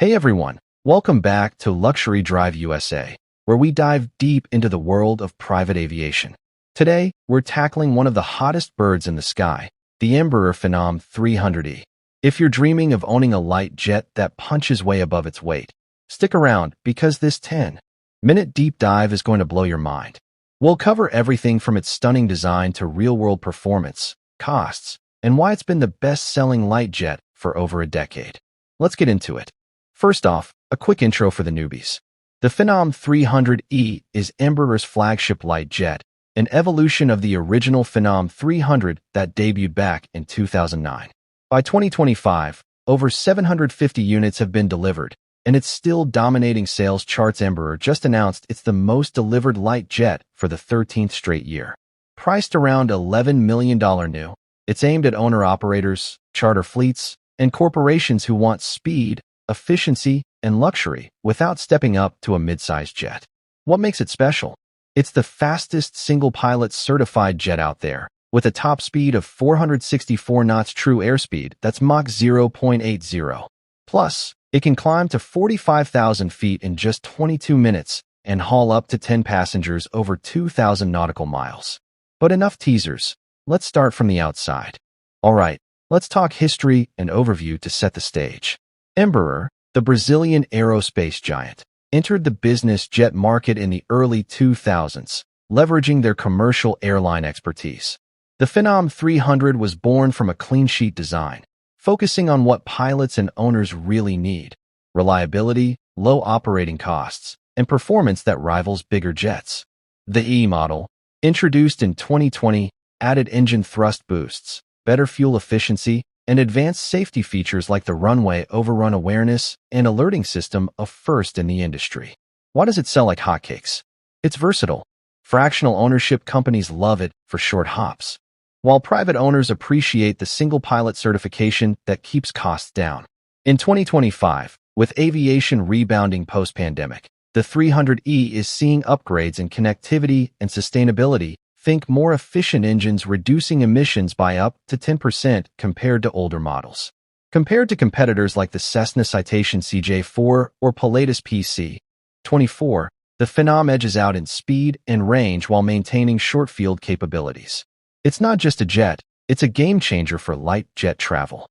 Hey everyone, welcome back to Luxury Drive USA, where we dive deep into the world of private aviation. Today, we're tackling one of the hottest birds in the sky, the Embraer Phenom 300E. If you're dreaming of owning a light jet that punches way above its weight, stick around because this 10-minute deep dive is going to blow your mind. We'll cover everything from its stunning design to real-world performance, costs, and why it's been the best-selling light jet for over a decade. Let's get into it. First off, a quick intro for the newbies. The Phenom 300E is Embraer's flagship light jet, an evolution of the original Phenom 300 that debuted back in 2009. By 2025, over 750 units have been delivered, and it's still dominating sales charts. Embraer just announced it's the most delivered light jet for the 13th straight year. Priced around $11 million new, it's aimed at owner-operators, charter fleets, and corporations who want speed, efficiency, and luxury without stepping up to a mid-sized jet. What makes it special? It's the fastest single-pilot certified jet out there, with a top speed of 464 knots true airspeed that's Mach 0.80. Plus, it can climb to 45,000 feet in just 22 minutes and haul up to 10 passengers over 2,000 nautical miles. But enough teasers. Let's start from the outside. All right, let's talk history and overview to set the stage. Embraer, the Brazilian aerospace giant, entered the business jet market in the early 2000s, leveraging their commercial airline expertise. The Phenom 300 was born from a clean-sheet design, focusing on what pilots and owners really need: reliability, low operating costs, and performance that rivals bigger jets. The E model, introduced in 2020, added engine thrust boosts, better fuel efficiency, and advanced safety features like the runway overrun awareness and alerting system, a first in the industry. Why does it sell like hotcakes? It's versatile. Fractional ownership companies love it for short hops, while private owners appreciate the single-pilot certification that keeps costs down. In 2025, with aviation rebounding post-pandemic, the 300E is seeing upgrades in connectivity and sustainability. Think more efficient engines reducing emissions by up to 10% compared to older models. Compared to competitors like the Cessna Citation CJ4 or Pilatus PC-24, the Phenom edges out in speed and range while maintaining short-field capabilities. It's not just a jet, it's a game-changer for light jet travel.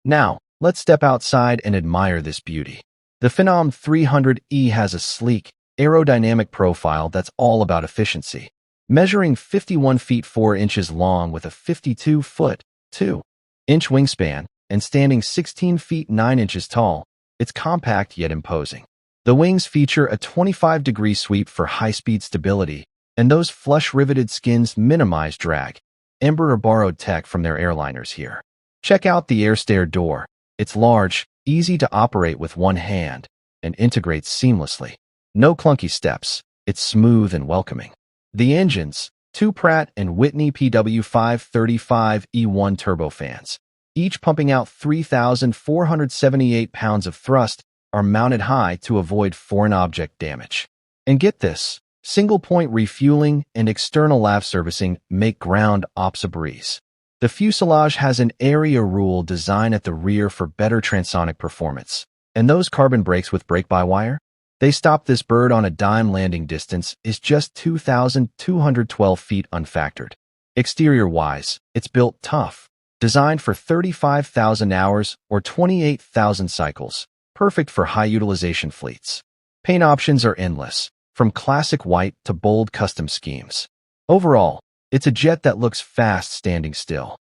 Now, let's step outside and admire this beauty. The Phenom 300E has a sleek, aerodynamic profile that's all about efficiency. Measuring 51 feet 4 inches long with a 52-foot, 2-inch wingspan, and standing 16 feet 9 inches tall, it's compact yet imposing. The wings feature a 25-degree sweep for high-speed stability, and those flush-riveted skins minimize drag. Embraer borrowed tech from their airliners here. Check out the air stair door. It's large, easy to operate with one hand, and integrates seamlessly. No clunky steps. It's smooth and welcoming. The engines, two Pratt & Whitney PW535E1 turbofans, each pumping out 3,478 pounds of thrust, are mounted high to avoid foreign object damage. And get this, single-point refueling and external lav servicing make ground ops a breeze. The fuselage has an area rule design at the rear for better transonic performance. And those carbon brakes with brake-by-wire? They stop this bird on a dime. Landing distance is just 2,212 feet unfactored. Exterior-wise, it's built tough, designed for 35,000 hours or 28,000 cycles, perfect for high-utilization fleets. Paint options are endless, from classic white to bold custom schemes. Overall, it's a jet that looks fast standing still.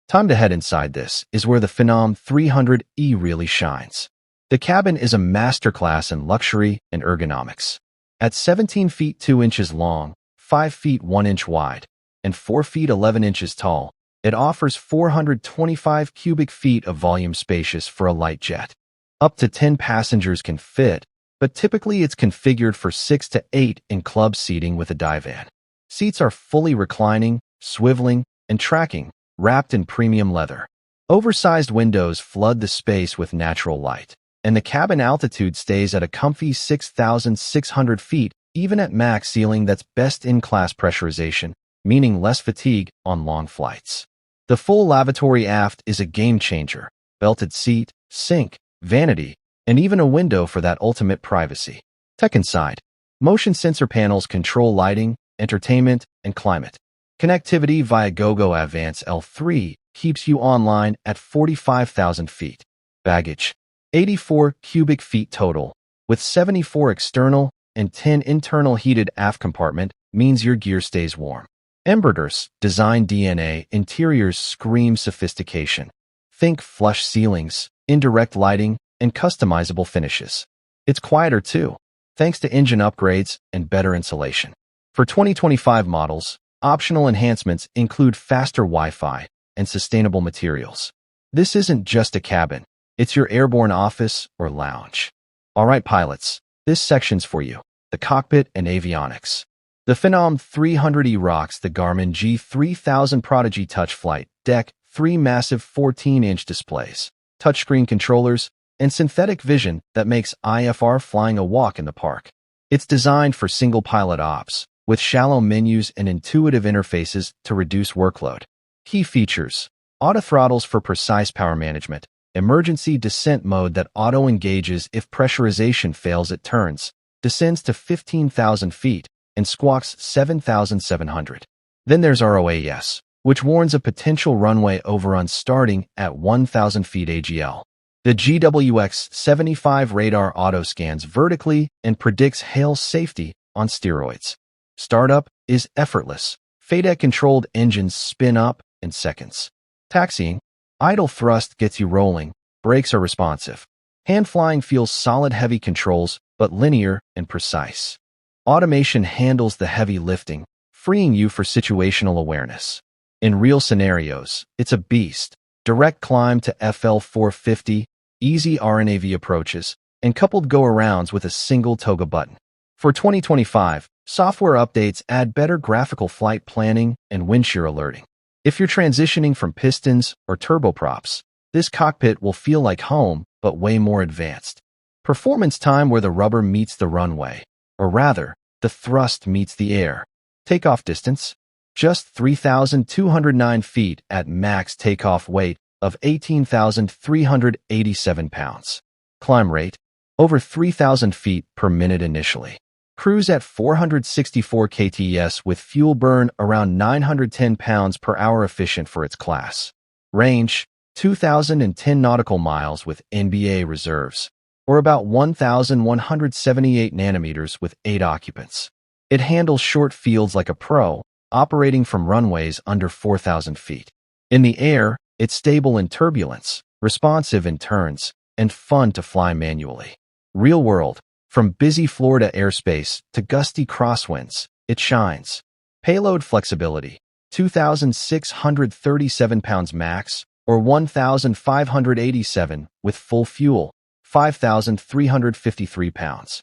Time to head inside. This is where the Phenom 300E really shines. The cabin is a masterclass in luxury and ergonomics. At 17 feet 2 inches long, 5 feet 1 inch wide, and 4 feet 11 inches tall, it offers 425 cubic feet of volume, spacious for a light jet. Up to 10 passengers can fit, but typically it's configured for 6 to 8 in club seating with a divan. Seats are fully reclining, swiveling, and tracking, wrapped in premium leather. Oversized windows flood the space with natural light, and the cabin altitude stays at a comfy 6,600 feet, even at Mach ceiling. That's best-in-class pressurization, meaning less fatigue on long flights. The full lavatory aft is a game-changer. Belted seat, sink, vanity, and even a window for that ultimate privacy. Tech inside. Motion sensor panels control lighting, entertainment, and climate. Connectivity via Gogo AVANCE L5 keeps you online at 45,000 feet. Baggage. 84 cubic feet total, with 74 external and 10 internal heated aft compartment means your gear stays warm. Embraer's design DNA interiors scream sophistication. Think flush ceilings, indirect lighting, and customizable finishes. It's quieter too, thanks to engine upgrades and better insulation. For 2025 models, optional enhancements include faster Wi-Fi and sustainable materials. This isn't just a cabin, it's your airborne office or lounge. All right, pilots, this section's for you, the cockpit and avionics. The Phenom 300E rocks the Garmin G3000 Prodigy Touch Flight Deck, 3 massive 14-inch displays, touchscreen controllers, and synthetic vision that makes IFR flying a walk in the park. It's designed for single-pilot ops, with shallow menus and intuitive interfaces to reduce workload. Key features: auto-throttles for precise power management, emergency descent mode that auto-engages if pressurization fails at turns, descends to 15,000 feet, and squawks 7,700. Then there's ROAAS, which warns of potential runway overrun starting at 1,000 feet AGL. The GWX-75 radar auto-scans vertically and predicts hail safety on steroids. Startup is effortless. FADEC-controlled engines spin up in seconds. Taxiing, idle thrust gets you rolling, brakes are responsive. Hand flying feels solid heavy controls, but linear and precise. Automation handles the heavy lifting, freeing you for situational awareness. In real scenarios, it's a beast. Direct climb to FL 450, easy RNAV approaches, and coupled go-arounds with a single toga button. For 2025, software updates add better graphical flight planning and wind shear alerting. If you're transitioning from pistons or turboprops, this cockpit will feel like home, but way more advanced. Performance time where the rubber meets the runway, or rather, the thrust meets the air. Takeoff distance, just 3,209 feet at max takeoff weight of 18,387 pounds. Climb rate, over 3,000 feet per minute initially. Cruise at 464 kts with fuel burn around 910 pounds per hour, efficient for its class. Range, 2,010 nautical miles with NBA reserves, or about 1,178 nanometers with 8 occupants. It handles short fields like a pro, operating from runways under 4,000 feet. In the air, it's stable in turbulence, responsive in turns, and fun to fly manually. Real world, from busy Florida airspace to gusty crosswinds, it shines. Payload flexibility, 2,637 pounds max, or 1,587 with full fuel, 5,353 pounds.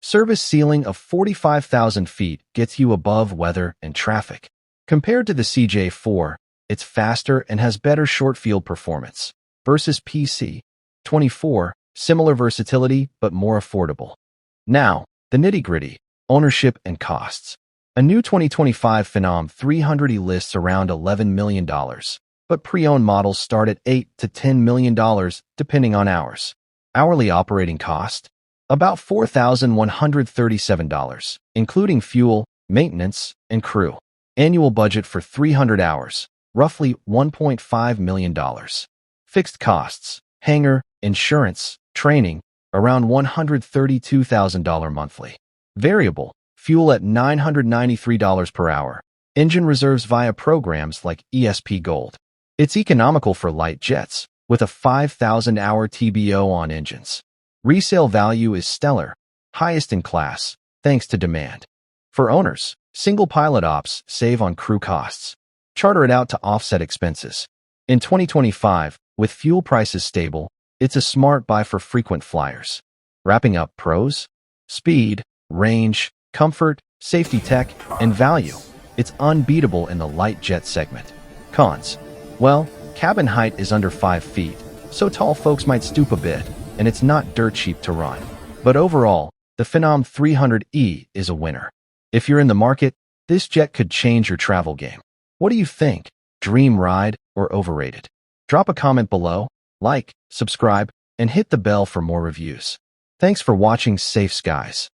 Service ceiling of 45,000 feet gets you above weather and traffic. Compared to the CJ4, it's faster and has better short field performance. Versus PC-24, similar versatility but more affordable. Now, the nitty-gritty, ownership and costs. A new 2025 Phenom 300E lists around $11 million, but pre-owned models start at $8 to $10 million depending on hours. Hourly operating cost? About $4,137, including fuel, maintenance, and crew. Annual budget for 300 hours, roughly $1.5 million. Fixed costs, hangar, insurance, training, around $132,000 monthly. Variable, fuel at $993 per hour. Engine reserves via programs like ESP Gold. It's economical for light jets, with a 5,000-hour TBO on engines. Resale value is stellar, highest in class, thanks to demand. For owners, single pilot ops save on crew costs. Charter it out to offset expenses. In 2025, with fuel prices stable, it's a smart buy for frequent flyers. Wrapping up pros: speed, range, comfort, safety tech, and value. It's unbeatable in the light jet segment. Cons: well, cabin height is under 5 feet, so tall folks might stoop a bit, and it's not dirt cheap to run. But overall, the Phenom 300E is a winner. If you're in the market, this jet could change your travel game. What do you think? Dream ride or overrated? Drop a comment below, like, subscribe, and hit the bell for more reviews. Thanks for watching Safe Skies.